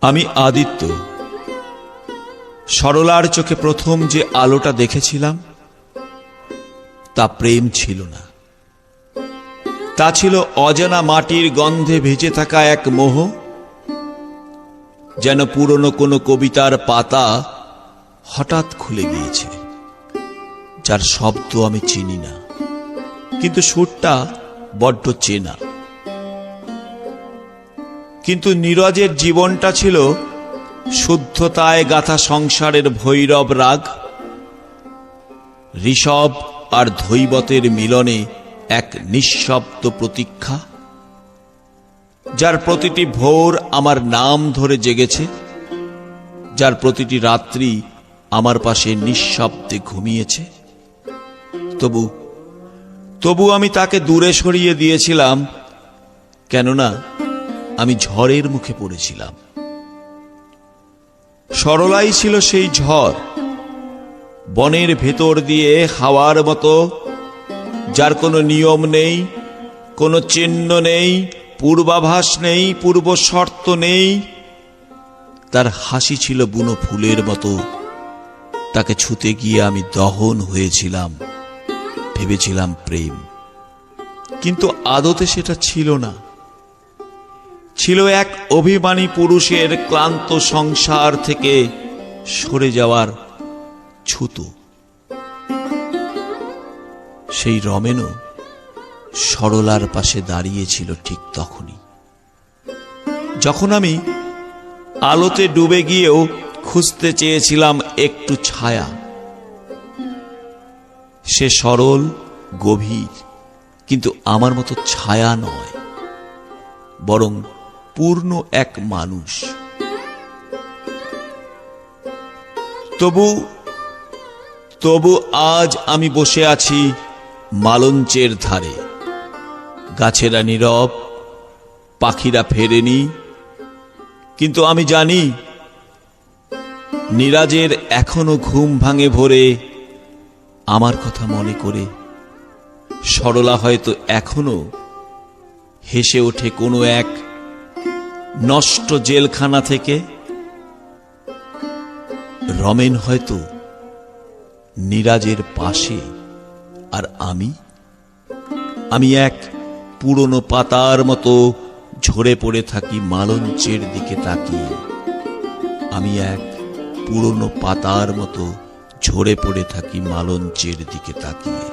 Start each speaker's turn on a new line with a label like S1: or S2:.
S1: আমি আদিত্য। সরলার চোখে প্রথম যে আলোটা দেখেছিলাম তা প্রেম ছিল না, তা ছিল অজানা মাটির গন্ধে ভেজে থাকা এক মোহ, যেন পুরনো কোনো কবিতার পাতা হঠাৎ খুলে গিয়েছে, যার শব্দ আমি চিনি না, কিন্তু সুরটা বড্ড চেনা। কিন্তু নীরজের জীবনটা ছিল শুদ্ধতায় গাথা সংসারের ভৈরব রাগ। ঋষভ আর ধৈবতের মিলনে এক নিঃশব্দ প্রতীক্ষা, যার প্রতিটি ভোর আমার নাম ধরে জেগেছে, যার প্রতিটি রাত্রি আমার পাশে নিঃশব্দে ঘুমিয়েছে। তবু আমি তাকে দূরে সরিয়ে দিয়েছিলাম, কেননা আমি ঝড়ের মুখে পড়েছিলাম। সরলাই ছিল সেই ঝড়, বনের ভেতর দিয়ে হাওয়ার মতো, যার কোনো নিয়ম নেই, কোনো চিহ্ন নেই, পূর্বাভাস নেই, পূর্ব শর্ত নেই। তার হাসি ছিল বুনো ফুলের মতো, তাকে ছুতে গিয়ে আমি দহন হয়েছিলাম, ভেবেছিলাম প্রেম, কিন্তু আদতে সেটা ছিল না। ছিল এক অভিমানী পুরুষের ক্লান্ত সংসার থেকে সরে যাওয়ার ছুতো। সেই রমেনও সরলার পাশে দাঁড়িয়েছিল ঠিক তখনই, যখন আমি আলোতে ডুবে গিয়েও খুঁজতে চেয়েছিলাম একটু ছায়া। সে সরল, গভীর, কিন্তু আমার মতো ছায়া নয়, বরং পূর্ণ এক মানুষ। তবু আজ আমি বসে আছি মালঞ্চের ধারে। গাছেরা নীরব, পাখিরা ফেরেনি, কিন্তু আমি জানি নীরাজের এখনো ঘুম ভাঙে ভোরে আমার কথা মনে করে। সরলা হয়তো এখনো হেসে ওঠে কোনো এক নষ্ট জেলখানা থেকে। রমেন হয়তো নীরাজের পাশে, আর আমি এক পুরনো পাতার মতো ঝরে পড়ে থাকি মালঞ্চের দিকে তাকিয়ে। আমি এক পুরনো পাতার মতো ঝরে পড়ে থাকি মালঞ্চের দিকে তাকিয়ে।